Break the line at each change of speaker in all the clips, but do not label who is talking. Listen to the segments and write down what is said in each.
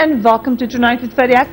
and welcome to Tonight with Faria.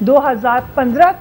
2015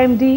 MD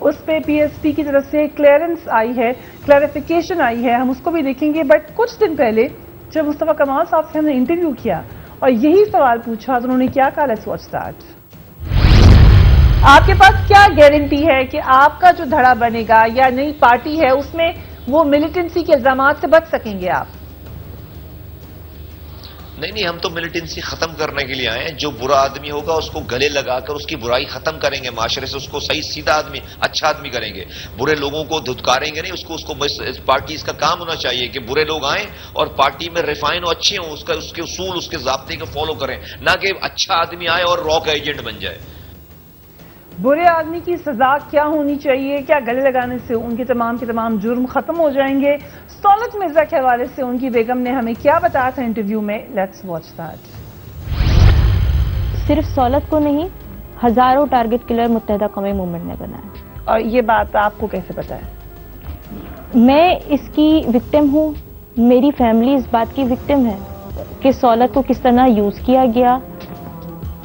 اس پہ PSP کی طرف سے کلیئرنس آئی ہے, کلیریفیکیشن آئی ہے, ہم اس کو بھی دیکھیں گے. بٹ کچھ دن پہلے جب مصطفیٰ کمال صاحب سے ہم نے انٹرویو کیا اور یہی سوال پوچھا تو انہوں نے کیا کہا, لیٹس واچ دیٹ. آپ کے پاس کیا گارنٹی ہے کہ آپ کا جو دھڑا بنے گا یا نئی پارٹی ہے اس میں وہ ملیٹنسی کے الزامات سے بچ سکیں گے آپ؟
نہیں, ہم تو ملیٹنسی ختم کرنے کے لیے آئے ہیں. جو برا آدمی ہوگا اس کو گلے لگا کر اس کی برائی ختم کریں گے, معاشرے سے اس کو صحیح سیدھا آدمی, اچھا آدمی کریں گے. برے لوگوں کو دھتکاریں گے نہیں. اس کو پارٹی اس کا کام ہونا چاہیے کہ برے لوگ آئیں اور پارٹی میں ریفائن ہو, اچھے ہوں, اس کے اصول, اس کے ضابطے کو فالو کریں, نہ کہ اچھا آدمی آئے اور راک ایجنٹ بن جائے.
برے آدمی کی سزا کیا ہونی چاہیے؟ کیا گلے لگانے سے ان کے تمام جرم ختم ہو جائیں گے؟ سولت مرزا کے حوالے سے ان کی بیگم نے ہمیں کیا بتایا تھا انٹرویو میں, لیٹس واچ دیٹ.
صرف سولت کو نہیں, ہزاروں ٹارگٹ کلر متحدہ قومی موومنٹ نے بنایا.
اور یہ بات آپ کو کیسے پتا ہے؟
میں اس کی وکٹم ہوں, میری فیملی اس بات کی وکٹم ہے کہ سولت کو کس طرح یوز کیا گیا,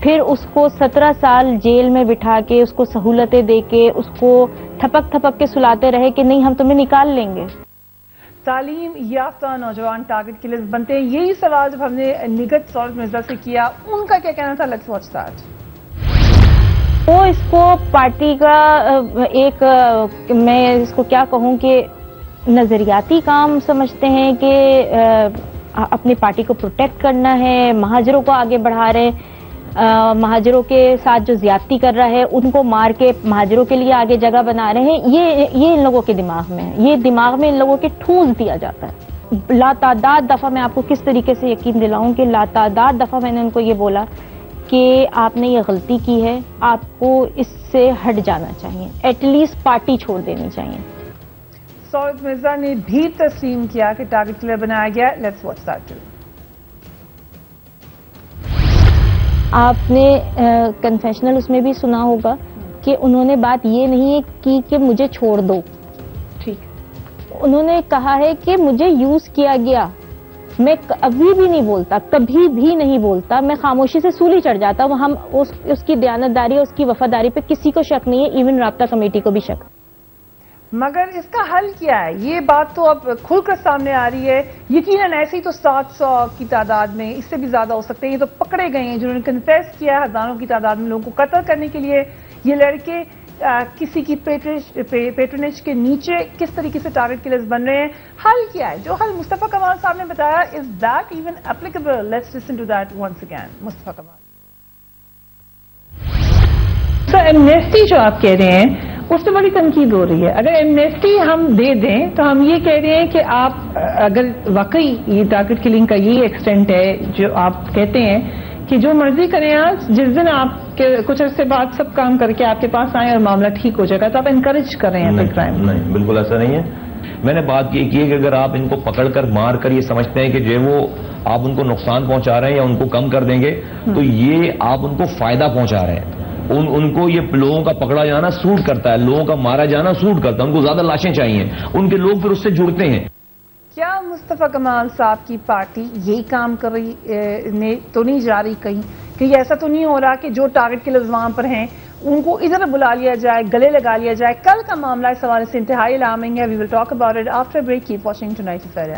پھر اس کو 17 سال جیل میں بٹھا کے, اس کو سہولتیں دے کے, اس کو تھپک کے سلاتے رہے کہ نہیں ہم تمہیں نکال لیں گے.
تعلیم یافتہ نوجوان ٹارگٹ کلرز بنتے ہیں, یہی سوال جب ہم نے نگہت سولت مرزا سے کیا, ان کا کیا کہنا تھا, لیٹس واچ دیٹ.
وہ اس کو پارٹی کا ایک, میں اس کو کیا کہوں کہ نظریاتی کام سمجھتے ہیں کہ اپنی پارٹی کو پروٹیکٹ کرنا ہے, مہاجروں کو آگے بڑھا رہے ہیں, مہاجروں کے ساتھ جو زیادتی کر رہا ہے ان کو مار کے مہاجروں کے لیے آگے جگہ بنا رہے ہیں. یہ ان لوگوں کے دماغ میں ہے, یہ دماغ میں ان لوگوں کے ٹھونس دیا جاتا ہے. لاتعداد دفعہ میں آپ کو کس طریقے سے یقین دلاؤں کہ لاتعداد دفعہ میں نے ان کو یہ بولا کہ آپ نے یہ غلطی کی ہے, آپ کو اس سے ہٹ جانا چاہیے, ایٹ لیسٹ پارٹی چھوڑ دینی چاہیے.
سولت مرزا نے بھی تسلیم کیا کہ ٹارگٹ کلر بنایا گیا, لیٹس واچ دیٹ.
آپ نے کنفیشنل اس میں بھی سنا ہوگا کہ انہوں نے بات یہ نہیں کی کہ مجھے چھوڑ دو,
ٹھیک,
انہوں نے کہا ہے کہ مجھے یوز کیا گیا. میں ابھی بھی نہیں بولتا, کبھی بھی نہیں بولتا, میں خاموشی سے سولی چڑھ جاتا ہوں. ہم اس کی دیانتداری اور اس کی وفاداری پہ کسی کو شک نہیں ہے, ایون رابطہ کمیٹی کو بھی شک.
مگر اس کا حل کیا ہے؟ یہ بات تو اب کھل کر سامنے آ رہی ہے. یقیناً ایسی تو 700 کی تعداد میں, اس سے بھی زیادہ ہو سکتے ہیں, یہ تو پکڑے گئے ہیں جنہوں نے کنفیس کیا ہے, ہزاروں کی تعداد میں لوگوں کو قتل کرنے کے لیے یہ لڑکے کسی کی پیٹرنیج کے نیچے کس طریقے سے ٹارگٹ کلرز بن رہے ہیں. حل کیا ہے؟ جو حل مصطفیٰ کمال صاحب نے بتایا, is that even applicable? Let's listen to that once again. Mustafa Kamal. Sir, amnesty جو آپ کہہ رہے ہیں اس سے بڑی تنقید ہو رہی ہے. اگر ایمنیسٹی ہم دے دیں تو ہم یہ کہہ رہے ہیں کہ آپ اگر واقعی یہ ٹارگٹ کلنگ کا یہی ایکسٹینٹ ہے جو آپ کہتے ہیں کہ جو مرضی کریں آپ, جس دن آپ کے کچھ عرصے بعد سب کام کر کے آپ کے پاس آئیں اور معاملہ ٹھیک ہو جائے گا, تو آپ انکریج کر رہے ہیں کرائم.
نہیں, بالکل ایسا نہیں ہے. میں نے بات یہ کی ہے کہ اگر آپ ان کو پکڑ کر مار کر یہ سمجھتے ہیں کہ جو وہ آپ ان کو نقصان پہنچا رہے ہیں یا ان کو کم کر دیں گے, تو یہ آپ ان کو فائدہ پہنچا رہے ہیں. ان کو یہ لوگوں کا پکڑا جانا سوٹ کرتا ہے, لوگوں کا مارا جانا سوٹ کرتا ہے, ان کو زیادہ لاشیں چاہیے, ان کے لوگ پھر اس سے جڑتے ہیں.
کیا مصطفیٰ کمال صاحب کی پارٹی یہی کام کر رہی تو نہیں جا رہی کہیں ایسا تو نہیں ہو رہا کہ جو ٹارگٹ کلرز وہاں پر ہیں ان کو ادھر بلا لیا جائے, گلے لگا لیا جائے؟ کل کا معاملہ اس حوالے سے انتہائی الارمنگ ہے. We will talk about it after break. Keep watching tonight affair.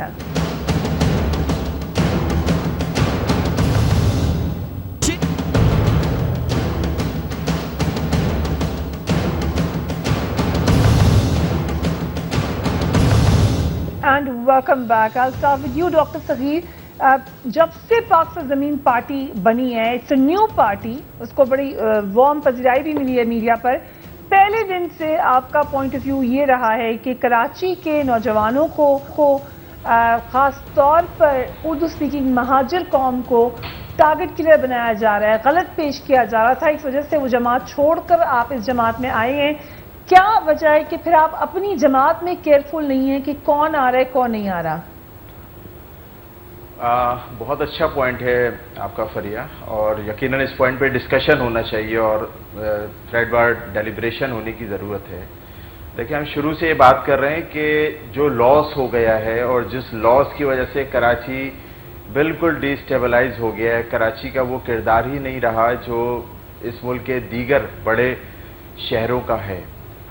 And welcome back. I'll start with you, doctor Saghir. جب سے پاک زمین پارٹی بنی ہے, اٹس اے نیو پارٹی, اس کو بڑی وارم پذیرائی بھی ملی ہے میڈیا پر. پہلے دن سے آپ کا پوائنٹ آف ویو یہ رہا ہے کہ کراچی کے نوجوانوں کو خاص طور پر اردو اسپیکنگ مہاجر قوم کو ٹارگٹ کلر بنایا جا رہا ہے, غلط پیش کیا جا رہا تھا. اس وجہ سے وہ جماعت چھوڑ کر آپ اس جماعت میں آئے ہیں. کیا وجہ ہے کہ پھر آپ اپنی جماعت میں کیئرفل نہیں ہیں کہ کون آ رہا ہے کون نہیں آ رہا؟
بہت اچھا پوائنٹ ہے آپ کا فریہ, اور یقیناً اس پوائنٹ پہ ڈسکشن ہونا چاہیے اور تھریڈ بار ڈیلیبریشن ہونے کی ضرورت ہے. دیکھیں, ہم شروع سے یہ بات کر رہے ہیں کہ جو لاس ہو گیا ہے اور جس لاس کی وجہ سے کراچی بالکل ڈی اسٹیبلائز ہو گیا ہے, کراچی کا وہ کردار ہی نہیں رہا جو اس ملک کے دیگر بڑے شہروں کا ہے.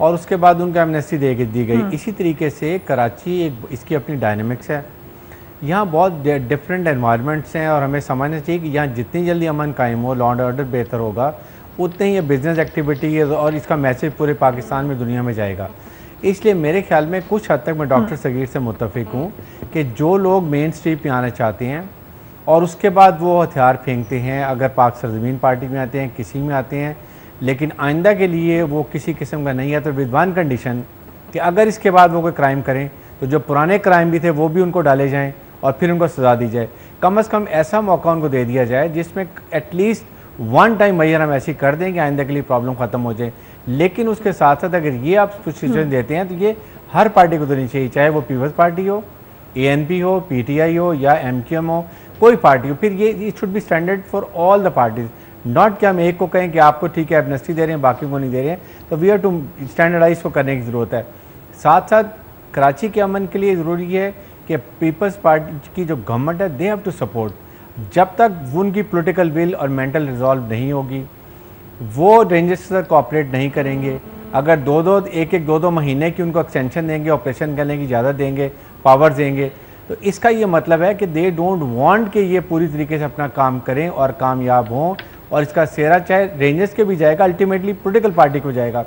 اور اس کے بعد ان کو ایمنیسٹی دی گئی. اسی طریقے سے کراچی اس کی اپنی ڈائنامکس ہے. یہاں بہت ڈفرینٹ انوائرمنٹس ہیں اور ہمیں سمجھنا چاہیے کہ یہاں جتنی جلدی امن قائم ہو, لا اینڈ آرڈر بہتر ہوگا, اتنے ہی یہ بزنس ایکٹیویٹی ہے اور اس کا میسیج پورے پاکستان میں, دنیا میں جائے گا. اس لیے میرے خیال میں کچھ حد تک میں ڈاکٹر صغیر سے متفق ہوں کہ جو لوگ مین اسٹریٹ پہ آنا چاہتے ہیں اور اس کے بعد وہ ہتھیار پھینکتے ہیں, اگر پاک سرزمین پارٹی میں آتے ہیں, کسی میں آتے ہیں, لیکن آئندہ کے لیے وہ کسی قسم کا نہیں ہے, تو ود ون کنڈیشن کہ اگر اس کے بعد وہ کوئی کرائم کریں تو جو پرانے کرائم بھی تھے وہ بھی ان کو ڈالے جائیں اور پھر ان کو سزا دی جائے. کم از کم ایسا موقع ان کو دے دیا جائے جس میں at least one time mayor ہم ایسی کر دیں کہ آئندہ کے لیے پرابلم ختم ہو جائے. لیکن اس کے ساتھ ساتھ اگر یہ آپ کچھ سچویشن دیتے ہیں تو یہ ہر پارٹی کو دینی چاہیے, چاہے وہ پیپلز پارٹی ہو, ANP ہو, PTI ہو یا MQM ہو, کوئی پارٹی ہو. پھر یہ it should be standard for all the parties, not کہ ہم ایک کو کہیں کہ آپ کو ٹھیک ہے ایمنیسٹی دے رہے ہیں باقی کو نہیں دے رہے ہیں. تو وی آر ٹو اسٹینڈرڈائز کو کرنے کی ضرورت ہے. ساتھ ساتھ کراچی کے امن کے لیے ضروری ہے کہ پیپلز پارٹی کی جو گورنمنٹ ہے دے ہیو ٹو سپورٹ. جب تک ان کی پولیٹیکل ول اور مینٹل ریزالو نہیں ہوگی, وہ رینجرز کے ساتھ کوآپریٹ نہیں کریں گے. اگر ایک دو مہینے کی ان کو ایکسٹینشن دیں گے, آپریشن کرنے کی اجازت دیں گے, پاور دیں گے, تو اس کا یہ مطلب ہے کہ دے ڈونٹ وانٹ کہ یہ پوری طریقے سے اپنا کام کریں اور کامیاب ہوں, اور اس کا سہرا چاہے رینجرز کے بھی جائے گا, الٹیمیٹلی پولیٹیکل پارٹی کو جائے گا.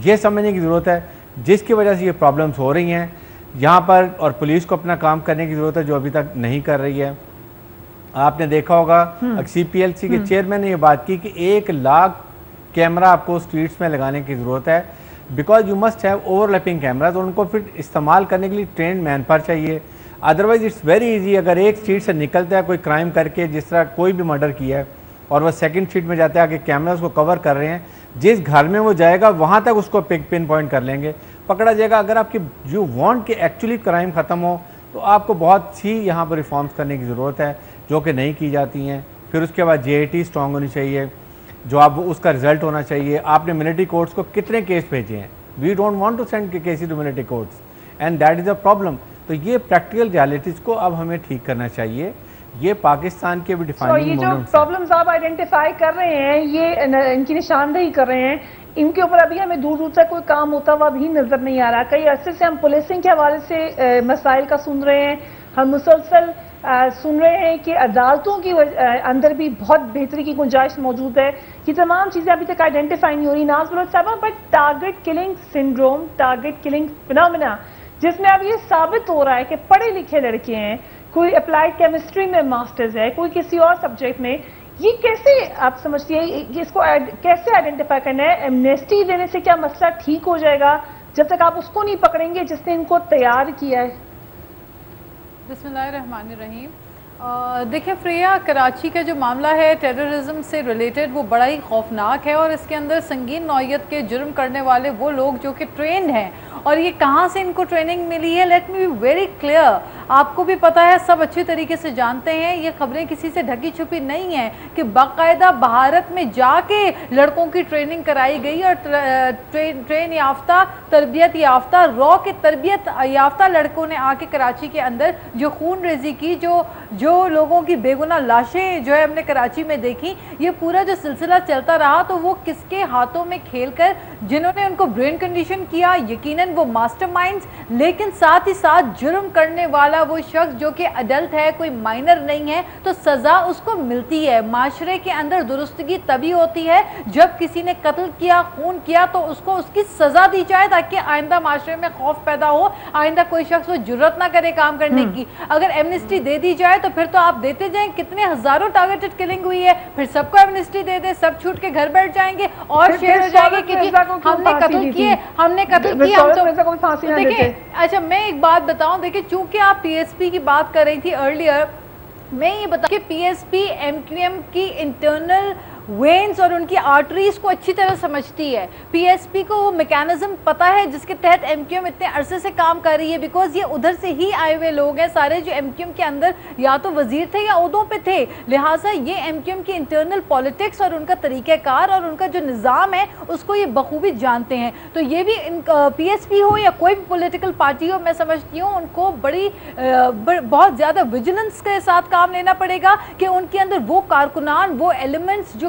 یہ سمجھنے کی ضرورت ہے جس کی وجہ سے یہ پرابلمس ہو رہی ہیں یہاں پر, اور پولیس کو اپنا کام کرنے کی ضرورت ہے جو ابھی تک نہیں کر رہی ہے. آپ نے دیکھا ہوگا CPLC کے چیئرمین نے یہ بات کی کہ 1 لاکھ کیمرہ آپ کو اسٹریٹس میں لگانے کی ضرورت ہے, because you must have over lapping cameras, اور ان کو پھر استعمال کرنے کے لیے ٹرینڈ مین پر چاہیے. ادروائز اٹس ویری ایزی, اگر ایک اسٹریٹ سے نکلتا ہے کوئی کرائم کر کے, جس طرح کوئی بھی مرڈر کیا ہے اور وہ سیکنڈ اسٹریٹ میں جاتا ہے, آگے کیمراز کو کور کر رہے ہیں, جس گھر میں وہ جائے گا وہاں تک اس کو پن پوائنٹ کر لیں گے, پکڑا جائے گا. اگر آپ کی یو وانٹ کہ ایکچولی کرائم ختم ہو تو آپ کو بہت سی یہاں پر ریفارمز کرنے کی ضرورت ہے جو کہ نہیں کی جاتی ہیں. پھر اس کے بعد JIT اسٹرانگ ہونی چاہیے, جو آپ اس کا رزلٹ ہونا چاہیے. آپ نے ملٹری کورٹس کو کتنے کیس بھیجے ہیں؟ We don't want to send cases to military courts and that is a problem. تو یہ پریکٹیکل ریالٹیز کو اب ہمیں ٹھیک کرنا چاہیے. یہ پاکستان کے بھی ڈیفائننگ
یہ جو پرابلمز آپ آئیڈینٹیفائی کر رہے ہیں, یہ ان کی نشاندہی کر رہے ہیں, ان کے اوپر ابھی ہمیں دور دور تک کوئی کام ہوتا ہوا بھی نظر نہیں آ رہا. کئی عرصے سے ہم پولیسنگ کے حوالے سے مسائل کا سن رہے ہیں, ہم مسلسل سن رہے ہیں کہ عدالتوں کی اندر بھی بہت بہتری کی گنجائش موجود ہے. یہ تمام چیزیں ابھی تک آئیڈینٹیفائی نہیں ہو رہی ناز بلوچ صاحبہ, but target killing syndrome, target killing phenomena, جس میں اب یہ ثابت ہو رہا ہے کہ پڑھے لکھے لڑکے ہیں, کوئی اپلائیڈ کیمسٹری میں ماسٹرز ہے, کوئی کسی اور سبجیکٹ میں, یہ کیسے آپ سمجھتی ہیں اس کو کیسے آئیڈینٹیفائی کرنا ہے؟ ایمنیسٹی دینے سے کیا مسئلہ ٹھیک ہو جائے گا جب تک آپ اس کو نہیں پکڑیں گے جس نے ان کو تیار کیا ہے؟
بسم اللہ الرحمن الرحیم. دیکھیں فریہ, کراچی کا جو معاملہ ہے ٹیررزم سے ریلیٹڈ وہ بڑا ہی خوفناک ہے, اور اس کے اندر سنگین نوعیت کے جرم کرنے والے وہ لوگ جو کہ ٹرینڈ ہیں, اور یہ کہاں سے ان کو ٹریننگ ملی ہے؟ Let me be very clear, آپ کو بھی پتہ ہے, سب اچھی طریقے سے جانتے ہیں, یہ خبریں کسی سے ڈھکی چھپی نہیں ہیں کہ باقاعدہ بھارت میں جا کے لڑکوں کی ٹریننگ کرائی گئی, اور ٹرین یافتہ, تربیت یافتہ, رو کے تربیت یافتہ لڑکوں نے آ کے کراچی کے اندر جو خون ریزی کی, جو لوگوں کی بے گناہ لاشیں جو ہے ہم نے کراچی میں دیکھی, یہ پورا جو سلسلہ چلتا رہا تو وہ کس کے ہاتھوں میں کھیل کر, جنہوں نے ان کو برین کنڈیشن کیا, یقیناً وہ ماسٹر مائنڈز, لیکن ساتھ ہی ساتھ جرم کرنے والا وہ شخص جو کہ اڈلٹ ہے, کوئی مائنر نہیں ہے, تو سزا اس کو ملتی ہے. معاشرے کے اندر درستگی تبھی ہوتی ہے جب کسی نے قتل کیا, خون کیا, تو اس کو اس کی سزا دی جائے تاکہ آئندہ معاشرے میں خوف پیدا ہو, آئندہ کوئی شخص وہ جرت نہ کرے کام کرنے کی. اگر ایمنسٹی دے دی جائے تو پھر تو آپ دیتے جائیں, کتنے ہزاروں ٹارگیٹڈ کلنگ ہوئی ہے, پھر سب کو ایمنسٹی دے دیں, سب چھوٹ کے گھر بیٹھ جائیں گے اور شیر ہو جائیں گے کہ ہم نے قتل کیے, ہم نے قتل کیا. دیکھیں, اچھا میں ایک بات بتاؤں, دیکھیں چونکہ آپ PSP کی بات کر رہی تھی ارلیئر, میں یہ بتا کہ PSP MQM کی انٹرنل وینز اور ان کی آرٹریز کو اچھی طرح سمجھتی ہے. PSP کو وہ میکانزم پتا ہے جس کے تحت MQM اتنے عرصے سے کام کر رہی ہے, بیکاز یہ ادھر سے ہی آئے ہوئے لوگ ہیں سارے جو MQM کے اندر یا تو وزیر تھے یا عہدوں پہ تھے, لہٰذا یہ MQM کی انٹرنل پالیٹکس اور ان کا طریقہ کار اور ان کا جو نظام ہے اس کو یہ بخوبی جانتے ہیں. تو یہ بھی PSP ہو یا کوئی بھی پولیٹیکل پارٹی ہو, میں سمجھتی ہوں ان کو بہت زیادہ ویجیلنس کے ساتھ کام لینا پڑے گا کہ ان کے اندر وہ کارکنان, وہ ایلیمنٹس جو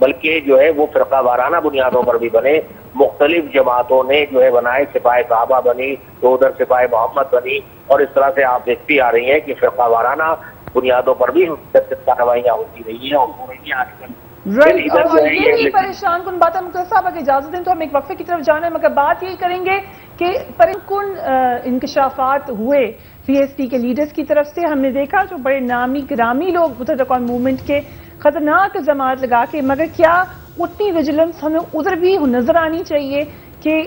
بلکہ جو ہے وہ فرقہ وارانہ بنیادوں پر بھی بنے. مختلف جماعتوں نے جو ہے بنائے, سپاہ صحابہ بنی تو ادھر سپاہ محمد بنی, اور اس طرح سے آپ دیکھتی آ رہی ہیں کہ فرقہ وارانہ بنیادوں پر بھی کارروائیاں ہوتی رہی ہیں اور ہو رہی ہیں آج کل.
اور یہی پریشان کن بات ہے. مقدس صاحب اگر اجازت دیں تو ہم ایک وقفے کی طرف جانا ہے, مگر بات یہی کریں گے کہ پرکن انکشافات ہوئے پی ایس پی کے لیڈرز کی طرف سے. ہم نے دیکھا جو بڑے نامی گرامی لوگ متحدہ قوم موومنٹ کے خطرناک جماعت لگا کے, مگر کیا اتنی ویجیلنس ہمیں ادھر بھی نظر آنی چاہیے کہ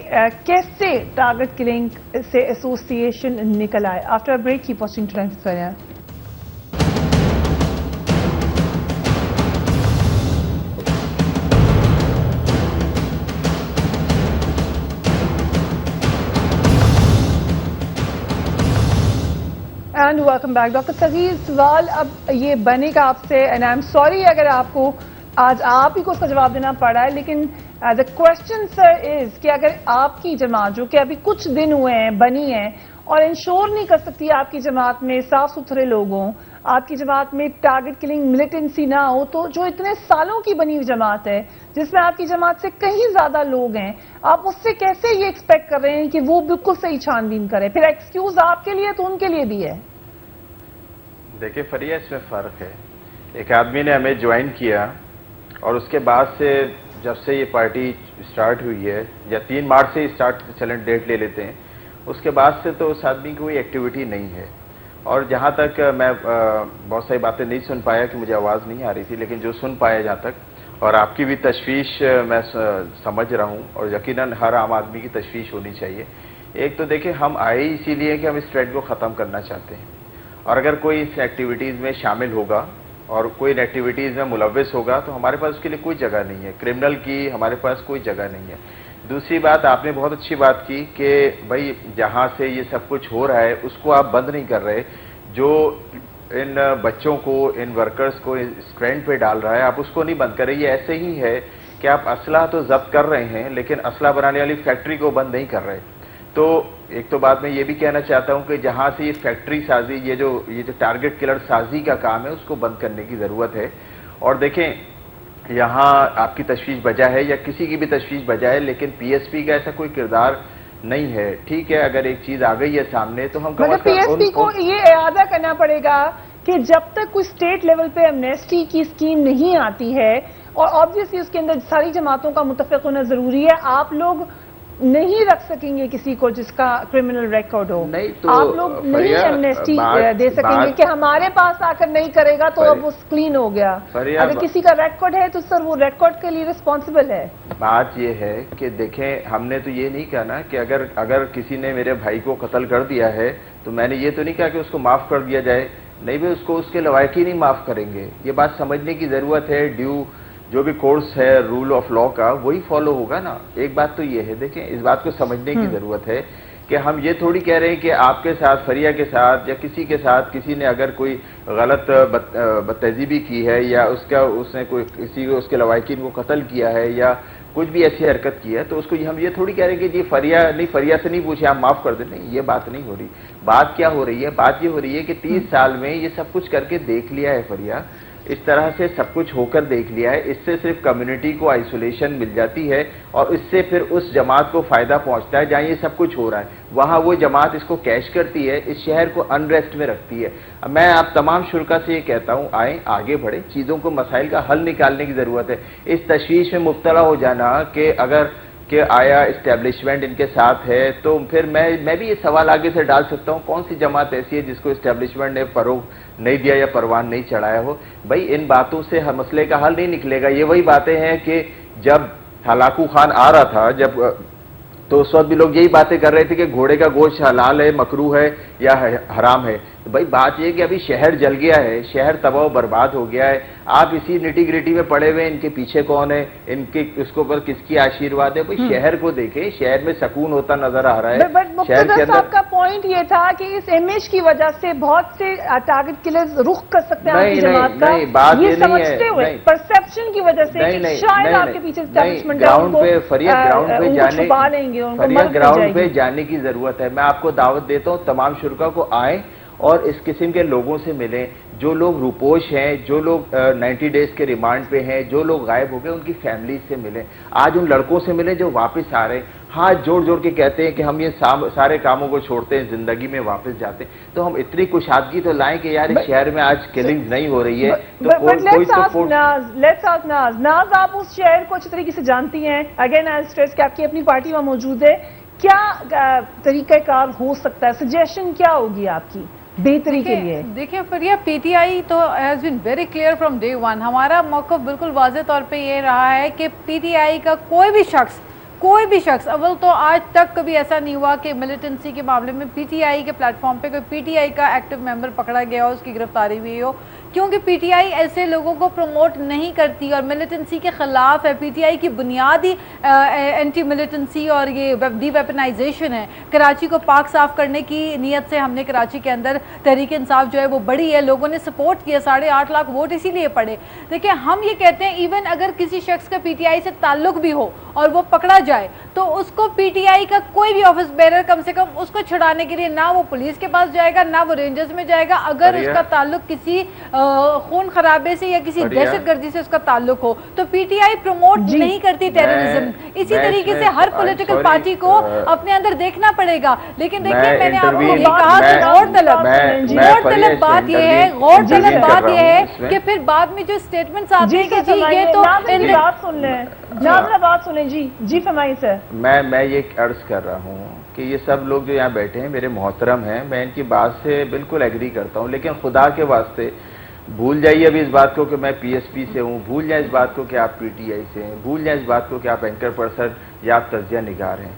کیسے ٹارگٹ کلنگ سے ایسوسیشن نکل آئے. After break keep watching Times Fair. And welcome back. Doctor Saghir, سوال اب یہ بنے گا آپ سے, اینڈ آئی ایم سوری اگر آپ کو آج آپ ہی کو اس کا جواب دینا پڑا ہے, لیکن دا کوشچن سر از کہ اگر آپ کی جماعت جو کہ ابھی کچھ دن ہوئے ہیں بنی ہے اور انشور نہیں کر سکتی آپ کی جماعت میں صاف ستھرے لوگ ہوں, آپ کی جماعت میں ٹارگٹ کلنگ ملیٹنسی نہ ہو, تو جو اتنے سالوں کی بنی ہوئی جماعت ہے جس میں آپ کی جماعت سے کہیں زیادہ لوگ ہیں, آپ اس سے کیسے یہ ایکسپیکٹ کر رہے ہیں کہ وہ بالکل صحیح چھان بین کرے؟ پھر ایکسکیوز آپ کے لیے تو ان کے لیے بھی ہے.
دیکھیں فریہ, اس میں فرق ہے. ایک آدمی نے ہمیں جوائن کیا اور اس کے بعد سے جب سے یہ پارٹی سٹارٹ ہوئی ہے, یا 3 مارچ سے سٹارٹ چلیں ڈیٹ لے لیتے ہیں, اس کے بعد سے تو اس آدمی کی کوئی ایکٹیویٹی نہیں ہے. اور جہاں تک میں بہت ساری باتیں نہیں سن پایا کہ مجھے آواز نہیں آ رہی تھی, لیکن جو سن پایا جہاں تک, اور آپ کی بھی تشویش میں سمجھ رہا ہوں, اور یقیناً ہر عام آدمی کی تشویش ہونی چاہیے. ایک تو دیکھیں, ہم آئے اسی لیے کہ ہم اس ٹرینڈ کو ختم کرنا چاہتے ہیں, اور اگر کوئی اس ایکٹیویٹیز میں شامل ہوگا اور کوئی ان ایکٹیویٹیز میں ملوث ہوگا تو ہمارے پاس اس کے لیے کوئی جگہ نہیں ہے. کرمنل کی ہمارے پاس کوئی جگہ نہیں ہے. دوسری بات, آپ نے بہت اچھی بات کی کہ بھائی جہاں سے یہ سب کچھ ہو رہا ہے اس کو آپ بند نہیں کر رہے, جو ان بچوں کو, ان ورکرز کو اس ٹرینڈ پہ ڈال رہا ہے آپ اس کو نہیں بند کر رہے. یہ ایسے ہی ہے کہ آپ اسلحہ تو ضبط کر رہے ہیں لیکن اسلحہ بنانے والی فیکٹری کو بند نہیں کر رہے. تو ایک تو بات میں یہ بھی کہنا چاہتا ہوں کہ جہاں سے یہ فیکٹری سازی, یہ جو ٹارگٹ کلر سازی کا کام ہے, اس کو بند کرنے کی ضرورت ہے. اور دیکھیں, یہاں آپ کی تشویش بجا ہے یا کسی کی بھی تشویش بجا ہے, لیکن پی ایس پی کا ایسا کوئی کردار نہیں ہے. ٹھیک ہے, اگر ایک چیز آ گئی ہے سامنے تو ہم
پی ایس پی کو یہ اعادہ کرنا پڑے گا کہ جب تک کوئی اسٹیٹ لیول پہ ایمنیسٹی کی اسکیم نہیں آتی ہے, اور آبویسلی اس کے اندر ساری جماعتوں کا متفق ہونا ضروری ہے, آپ لوگ نہیں رکھ سکیں گے کسی کو جس کا کرمنل ریکارڈ ہو. آپ لوگ نہیں ایمنیسٹی دے سکیں گے کہ ہمارے پاس آ کر نہیں کرے گا تو اب وہ کلین ہو گیا. اگر کسی کا ریکارڈ ہے تو سر وہ ریکارڈ کے لیے ریسپانسبل ہے.
بات یہ ہے کہ دیکھیں, ہم نے تو یہ نہیں کہا نا کہ اگر کسی نے میرے بھائی کو قتل کر دیا ہے تو میں نے یہ تو نہیں کہا کہ اس کو معاف کر دیا جائے. نہیں بھی, اس کو اس کے لوائق ہی نہیں معاف کریں گے. یہ بات سمجھنے کی ضرورت ہے. جو بھی کورس ہے رول آف لا کا وہی فالو ہوگا نا. ایک بات تو یہ ہے, دیکھیں اس بات کو سمجھنے کی ضرورت ہے کہ ہم یہ تھوڑی کہہ رہے ہیں کہ آپ کے ساتھ, فریہ کے ساتھ یا کسی کے ساتھ کسی نے اگر کوئی غلط بدتہذیبی کی ہے یا اس نے کوئی کسی کو اس کے لواحقین کو قتل کیا ہے یا کچھ بھی ایسی حرکت کی ہے تو اس کو ہم یہ تھوڑی کہہ رہے ہیں کہ جی فریہ سے نہیں پوچھے آپ معاف کر دیں. نہیں, یہ بات نہیں ہو رہی. بات کیا ہو رہی ہے, بات یہ ہو رہی ہے کہ 30 سال میں یہ سب کچھ کر کے دیکھ لیا ہے فریہ, اس طرح سے سب کچھ ہو کر دیکھ لیا ہے. اس سے صرف کمیونٹی کو آئسولیشن مل جاتی ہے اور اس سے پھر اس جماعت کو فائدہ پہنچتا ہے جہاں یہ سب کچھ ہو رہا ہے. وہاں وہ جماعت اس کو کیش کرتی ہے, اس شہر کو انریسٹ میں رکھتی ہے. میں آپ تمام شرکا سے یہ کہتا ہوں, آئیں آگے بڑھیں, چیزوں کو مسائل کا حل نکالنے کی ضرورت ہے. اس تشویش میں مبتلا ہو جانا کہ آیا اسٹیبلشمنٹ ان کے ساتھ ہے, تو پھر میں بھی یہ سوال آگے سے ڈال سکتا ہوں, کون سی جماعت ایسی ہے جس کو اسٹیبلشمنٹ نے فروغ نہیں دیا یا پروان نہیں چڑھایا ہو. بھائی ان باتوں سے مسئلے کا حل نہیں نکلے گا. یہ وہی باتیں ہیں کہ جب ہلاکو خان آ رہا تھا تو اس وقت بھی لوگ یہی باتیں کر رہے تھے کہ گھوڑے کا گوشت حلال ہے, مکروہ ہے یا حرام ہے. بھائی بات یہ کہ ابھی شہر جل گیا ہے, شہر تباہ و برباد ہو گیا ہے. آپ اسی نٹی گریٹی میں پڑے ہوئے, ان کے پیچھے کون ہے, اس کو پر کس کی آشیرواد ہے. بھائی شہر کو دیکھیں, شہر میں سکون ہوتا نظر آ رہا ہے.
شہر کے اندر کا پوائنٹ یہ تھا کہ اس امیج کی وجہ سے بہت سے ٹارگٹ کلرز رخ کر سکتے ہیں آپ کی جماعت کا.
بات یہ سمجھتے
ہوئے پرسپشن کی وجہ سے شاید آپ کے پیچھے اسٹیبلشمنٹ
گراؤنڈ پہ جانے کی ضرورت ہے. میں آپ کو دعوت دیتا ہوں, تمام شرکا کو آئیں اور اس قسم کے لوگوں سے ملیں جو لوگ روپوش ہیں, جو لوگ 90 ڈیز کے ریمانڈ پہ ہیں, جو لوگ غائب ہو گئے, ان کی فیملیز سے ملیں. آج ان لڑکوں سے ملیں جو واپس آ رہے ہیں, ہاتھ جوڑ جوڑ کے کہتے ہیں کہ ہم یہ سارے کاموں کو چھوڑتے ہیں, زندگی میں واپس جاتے ہیں. تو ہم اتنی کشادگی تو لائیں کہ یار اس شہر میں آج کلنگ نہیں ہو رہی ہے.
ناز, آپ اس شہر کو اچھی طریقے سے جانتی ہیں. اگین آئی اسٹریس کہ آپ کی اپنی پارٹی وہاں موجود ہے. کیا طریقہ کار ہو سکتا ہے, سجیشن کیا ہوگی آپ کی بہتری کے لیے؟
دیکھیں فریہ, پی ٹی آئی تو has been very clear from day one. ہمارا موقف بالکل واضح طور پہ یہ رہا ہے کہ پی ٹی آئی کا کوئی بھی شخص اول تو آج تک کبھی ایسا نہیں ہوا کہ ملیٹنسی کے معاملے میں پی ٹی آئی کے پلیٹ فارم پہ کوئی پی ٹی آئی کا ایکٹیو ممبر پکڑا گیا ہو, اس کی گرفتاری ہوئی ہو, کیونکہ پی ٹی آئی ایسے لوگوں کو پروموٹ نہیں کرتی اور ملیٹنسی کے خلاف ہے. پی ٹی آئی کی بنیادی اینٹی ملیٹنسی اور یہ ڈی ویپنائزیشن ہے. کراچی کو پاک صاف کرنے کی نیت سے ہم نے کراچی کے اندر تحریک انصاف جو ہے وہ بڑی ہے, لوگوں نے سپورٹ کیا, 8.5 لاکھ ووٹ اسی لیے پڑے. دیکھیں ہم یہ کہتے ہیں ایون اگر کسی شخص کا پی ٹی آئی سے تعلق بھی ہو اور وہ پکڑا جائے تو اس کو پی ٹی آئی کا کوئی بھی آفس بیرر کم سے کم اس کو چھڑانے کے لیے نہ وہ پولیس کے پاس جائے گا نہ وہ رینجرز میں جائے گا. اگر اس کا تعلق کسی خون خرابے سے یا کسی دہشت گردی سے اس کا تعلق ہو تو پی ٹی آئی پروموٹ نہیں کرتی ٹیررزم. اسی طریقے سے ہر پولیٹیکل پارٹی کو اپنے اندر دیکھنا پڑے گا. لیکن دیکھیں میں نے آپ کو یہ کہا کہ غور طلب بات یہ ہے کہ پھر بعد میں جو اسٹیٹمنٹس آتے ہیں کہ جی یہ تو
بات سنیں. جی فرمائیے سر.
میں یہ عرض کر رہا ہوں کہ یہ سب لوگ جو یہاں بیٹھے ہیں میرے محترم ہیں, میں ان کی بات سے بالکل ایگری کرتا ہوں, لیکن خدا کے واسطے بھول جائیے ابھی اس بات کو کہ میں پی ایس پی سے ہوں, بھول جائیں اس بات کو کہ آپ پی ٹی آئی سے ہیں, بھول جائیں اس بات کو کہ آپ اینکر پرسن یا آپ تجزیہ نگار ہیں.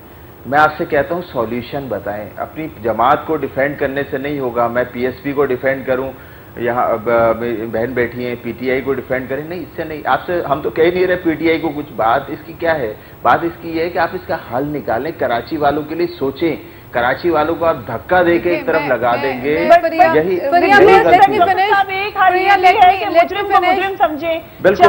میں آپ سے کہتا ہوں سولوشن بتائیں. اپنی جماعت کو ڈیفینڈ کرنے سے نہیں ہوگا. میں پی ایس پی کو ڈیفینڈ کروں, یہاں بہن بیٹھی ہیں پی ٹی آئی کو ڈیفینڈ کریں, نہیں, اس سے نہیں. آپ سے ہم تو کہہ نہیں رہے پی ٹی آئی کو کچھ. بات اس کی کیا ہے, بات اس کی یہ ہے کہ آپ اس کا حل نکالیں, کراچی والوں کے لیے سوچیں. کراچی والوں کو آپ دھکا دے کے ایک طرف لگا دیں گے. بالکل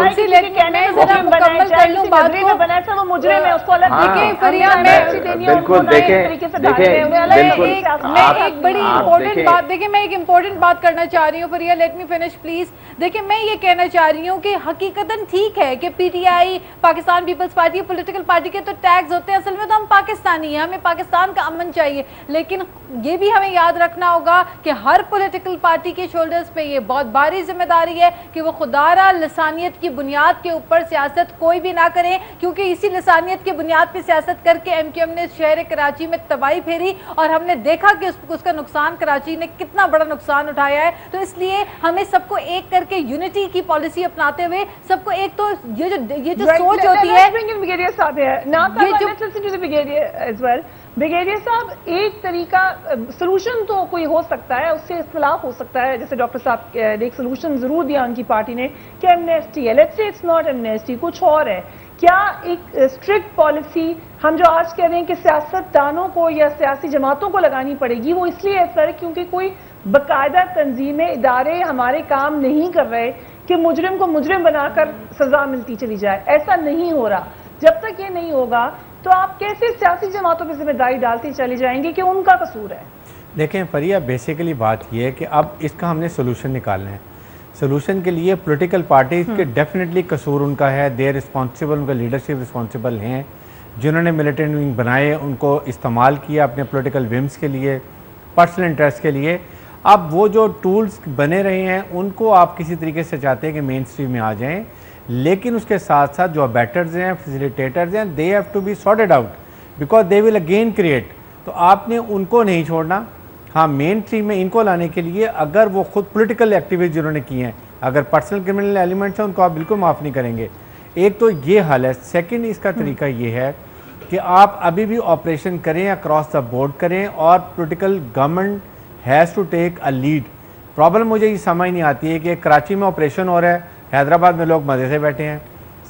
دیکھیں میں ایک امپورٹنٹ بات کرنا چاہ رہی ہوں. فریہ لیٹ می فنش پلیز. دیکھیں میں یہ کہنا چاہ رہی ہوں کہ حقیقتاً ٹھیک ہے کہ P T I Pakistan peoples party political party کے تو ٹیگز ہوتے ہیں, اصل میں تو ہم پاکستانی ہیں, ہمیں پاکستان کا امن چاہیے. لیکن یہ بھی ہمیں یاد رکھنا ہوگا کہ ہر پولیٹیکل پارٹی کے شولڈرز پہ یہ بہت بھاری ذمہ داری ہے کہ وہ خدارہ لسانیت کی بنیاد کے اوپر سیاست کوئی بھی نہ کرے, کیونکہ اسی لسانیت کی بنیاد پہ سیاست کر کے ایم کیو ایم نے شہر کراچی میں تباہی پھیری اور ہم نے دیکھا کہ اس کا نقصان کراچی نے کتنا بڑا نقصان اٹھایا ہے. تو اس لیے ہمیں سب کو ایک کر کے یونٹی کی پالیسی اپناتے ہوئے سب کو ایک تو یہ جو سوچ ہوتی ہے.
بریگیڈیئر صاحب ایک طریقہ سلوشن تو کوئی ہو سکتا ہے, اس سے اختلاف ہو سکتا ہے, جیسے ڈاکٹر صاحب نے ایک سلوشن ضرور دیا ان کی پارٹی نے کہ ایمنیسٹی ہے. Let's say it's not Amnesty, کچھ اور ہے. کیا ایک اسٹرکٹ پالیسی ہم جو آج کہہ رہے ہیں کہ سیاست دانوں کو یا سیاسی جماعتوں کو لگانی پڑے گی, وہ اس لیے ایسا ہے کیونکہ کوئی باقاعدہ تنظیمیں ادارے ہمارے کام نہیں کر رہے کہ مجرم کو مجرم بنا کر سزا ملتی چلی جائے. ایسا نہیں ہو رہا. جب تک یہ نہیں ہوگا تو آپ کیسے سیاسی جماعتوں پہ ذمہ داری ڈالتی چلی جائیں گے کہ ان کا قصور ہے؟
دیکھیں فریہ, بیسیکلی بات یہ ہے کہ اب اس کا ہم نے سولوشن نکالنا ہے. سولوشن کے لیے پولیٹیکل پارٹیز کے ڈیفینیٹلی قصور ان کا ہے, دے رسپانسیبل, ان کا لیڈرشپ رسپانسیبل ہیں. جنہوں نے ملیٹنٹ ونگ بنائے ان کو استعمال کیا اپنے پولیٹیکل ومز کے لیے, پرسنل انٹرسٹ کے لیے. اب وہ جو ٹولز بنے رہے ہیں ان کو آپ کسی طریقے سے چاہتے ہیں کہ مین اسٹریم میں آ جائیں, لیکن اس کے ساتھ ساتھ جو بیٹرز ہیں, فیسیلیٹیٹرز ہیں, they have to be sorted out because they will again create. تو آپ نے ان کو نہیں چھوڑنا. ہاں مین اسٹریم میں ان کو لانے کے لیے اگر وہ خود پولیٹیکل ایکٹیویٹی جنہوں نے کی ہیں, اگر پرسنل کرمنل ایلیمنٹس ہیں ان کو آپ بالکل معاف نہیں کریں گے. ایک تو یہ حل ہے. سیکنڈ اس کا طریقہ یہ ہے کہ آپ ابھی بھی آپریشن کریں, اکراس دا بورڈ کریں, اور political government has to take a lead. Problem مجھے یہ سمجھ نہیں آتی ہے کہ کراچی میں آپریشن ہو رہا ہے, حیدرآباد میں لوگ مزے سے بیٹھے ہیں,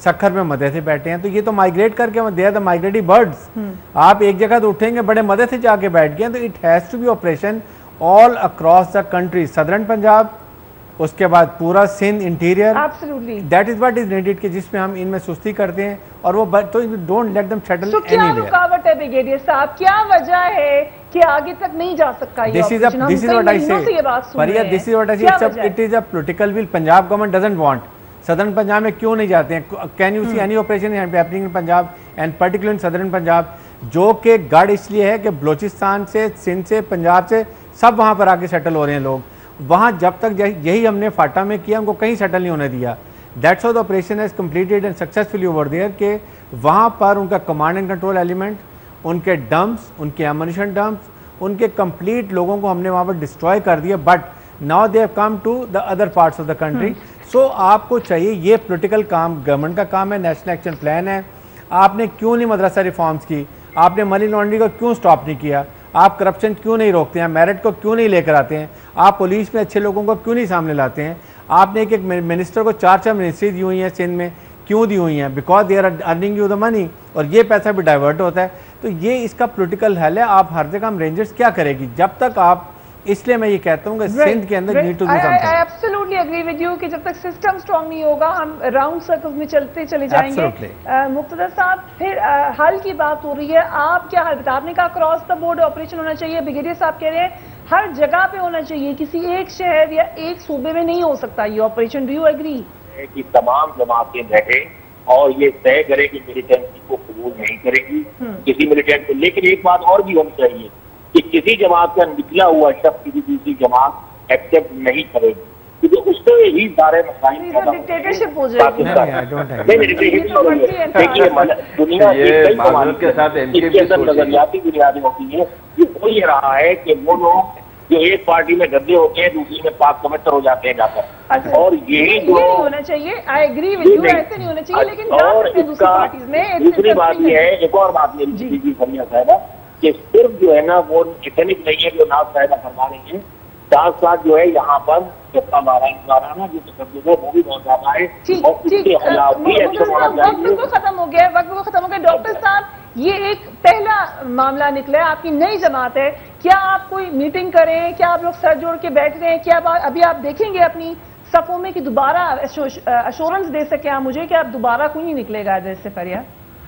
سکھر میں مزے سے بیٹھے ہیں, تو یہ تو مائگریٹ کر کے دے آر دا مائگریٹی برڈز. آپ ایک جگہ تو اٹھیں گے بڑے مزے سے جا کے بیٹھ گئے, تو it has to be operation all across the country, southern Punjab, اس کے بعد پورا Sindh, interior. That is what is needed کہ جس میں ہم ان میں سستی کرتے ہیں اور وہ تو don't let them settle any where.
کیا رکاوٹ ہے بریگیڈیئر صاحب, کیا وجہ ہے کہ آگے تک نہیں جا سکتا یہ
This is
operation. ہم
what
کئی
I
مہینوں سے یہ بات
say.
سن رہے
Faria,
ہیں.
this is what I say.
کیا وجہ ہے؟
It is a political will. Punjab government doesn't want. Southern Punjab میں کیوں نہیں جاتے ہیں؟ Can you see any operation happening in Punjab and particularly in Southern Punjab جو کہ گڑھ اس لیے ہے کہ بلوچستان سے، سندھ سے، پنجاب سے سب وہاں پر آ کے سیٹل ہو رہے ہیں لوگ. وہاں جب تک یہی ہم نے فاٹا میں کیا، ان کو کہیں سیٹل نہیں ہونے دیا. That's how the operation has completed and successfully over there کہ وہاں پر ان کا کمانڈ اینڈ کنٹرول ایلیمنٹ، ان کے ڈمپس، ان کے ایمونیشن ڈمپس، ان کے کمپلیٹ لوگوں کو ہم نے وہاں پر ڈسٹروائے کر دیا. But now they have come to the other parts of the country. So آپ کو چاہیے، یہ پولیٹیکل کام گورنمنٹ کا کام ہے، نیشنل ایکشن پلان ہے. آپ نے کیوں نہیں مدرسہ ریفارمز کی؟ آپ نے منی لانڈرنگ کو کیوں سٹاپ نہیں کیا؟ آپ کرپشن کیوں نہیں روکتے ہیں؟ میرٹ کو کیوں نہیں لے کر آتے ہیں؟ آپ پولیس میں اچھے لوگوں کو کیوں نہیں سامنے لاتے ہیں؟ آپ نے ایک منسٹر کو 4 منسٹری دی ہوئی ہیں سندھ میں، کیوں دی ہوئی ہیں؟ Because they are earning you the money, اور یہ پیسہ بھی ڈائیورٹ ہوتا ہے. تو یہ اس کا پولیٹیکل حل ہے. آپ ہر جگہ ہم رینجرز کیا کرے گی جب تک آپ، اس لیے میں یہ کہتا ہوں کہ سندھ کے اندر need to do something.
I absolutely agree with you کہ جب تک سسٹم اسٹرانگ نہیں ہوگا ہم راؤنڈ سرکلز میں چلتے چلے جائیں گے. مقتدر صاحب، پھر حل کی بات ہو رہی ہے، آپ کیا حل بتا؟ آپ نے کہا کراس دا بورڈ آپریشن ہونا چاہیے. بریگیڈیئر صاحب کہہ رہے ہیں ہر جگہ پہ ہونا چاہیے، کسی ایک شہر یا ایک صوبے میں نہیں ہو سکتا یہ آپریشن. Do you agree?
کہ تمام جماعتیں بیٹھیں اور یہ طے کرے کہ ملیٹنسی کو قبول نہیں کرے گی کسی ملیٹنٹ کو. لیکن ایک بات اور بھی ہونی چاہیے کہ کسی جماعت کا نکلا ہوا شخص کسی دوسری جماعت ایکسپٹ نہیں کرے گی، کیونکہ اس سے ہی سارے مسائل
ڈکٹیٹرشپ ہو جائے گی.
دنیا کے ساتھ نظریاتی بنیادیں ہوتی ہیں. یہ ہو یہ رہا ہے کہ وہ لوگ جو ایک پارٹی میں گدے ہوتے ہیں دوسری میں پاک کمٹر ہو جاتے ہیں جا کر، اور یہی جو
ہونا چاہیے. آئی ایگری ود یو، ایسے نہیں ہونا چاہیے. لیکن
اور اس کا دوسری بات یہ ہے، ایک اور بات یہ جی فریہ صاحبہ، کہ صرف جو ہے نا وہ ٹیکنک نہیں ہے جو ناز صاحبہ فرما رہی ہیں، ساتھ ساتھ جو ہے یہاں پر مارانہ جو تشدد ہے وہ بھی بہت زیادہ ہے، اور اس کے خلاف بھی ایکشن ہونا چاہیے.
وقت ختم ہو گیا، وقت ختم ہو گیا. ڈاکٹر صاحب، یہ ایک پہلا معاملہ نکلا ہے، آپ کی نئی جماعت ہے. کیا آپ کوئی میٹنگ کریں؟ کیا آپ لوگ سر جوڑ کے بیٹھ رہے ہیں؟ کیا ابھی آپ دیکھیں گے اپنی صفوں میں کہ دوبارہ ایشورنس دے سکیں آپ مجھے کہ آپ دوبارہ کوئی نہیں نکلے گا ادھر سے؟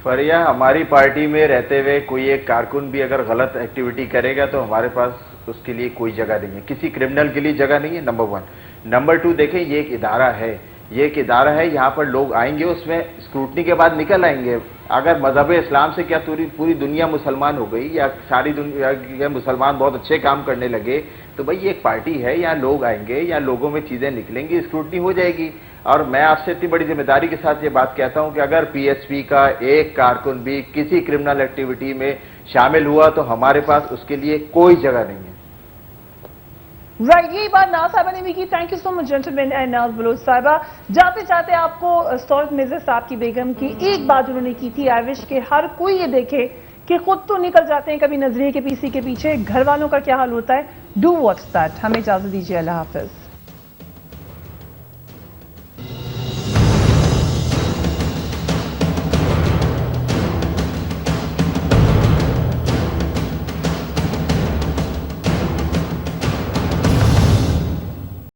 فریہ،
ہماری پارٹی میں رہتے ہوئے کوئی ایک کارکن بھی اگر غلط ایکٹیویٹی کرے گا تو ہمارے پاس اس کے لیے کوئی جگہ نہیں ہے، کسی کرمنل کے لیے جگہ نہیں ہے. نمبر 1. نمبر 2، دیکھیں یہ ایک ادارہ ہے، یہ ایک ادارہ ہے، یہاں پر لوگ آئیں گے، اس میں اسکروٹنی کے بعد نکل آئیں گے. اگر مذہب اسلام سے کیا پوری دنیا مسلمان ہو گئی، یا ساری دنیا مسلمان بہت اچھے کام کرنے لگے، تو بھائی یہ ایک پارٹی ہے، یہاں لوگ آئیں گے، یہاں لوگوں میں چیزیں نکلیں گی، اسکروٹنی ہو جائے گی. اور میں آپ سے اتنی بڑی ذمہ داری کے ساتھ یہ بات کہتا ہوں کہ اگر پی ایس پی کا ایک کارکن بھی کسی کرمنل ایکٹیویٹی میں شامل ہوا تو ہمارے پاس اس کے لیے کوئی جگہ نہیں ہے.
رائٹ، یہی بات ناز صاحبہ نے بھی کی. Thank you so much gentleman and Naz Baloch صاحبہ. جاتے جاتے آپ کو سعود مرزا صاحب کی بیگم کی ایک بات انہوں نے کی تھی، آئی وش کہ ہر کوئی یہ دیکھے کہ خود تو نکل جاتے ہیں کبھی نظریے کے پیچھے، گھر والوں کا کیا حال ہوتا ہے. Do watch that. ہمیں اجازت دیجیے. اللہ حافظ.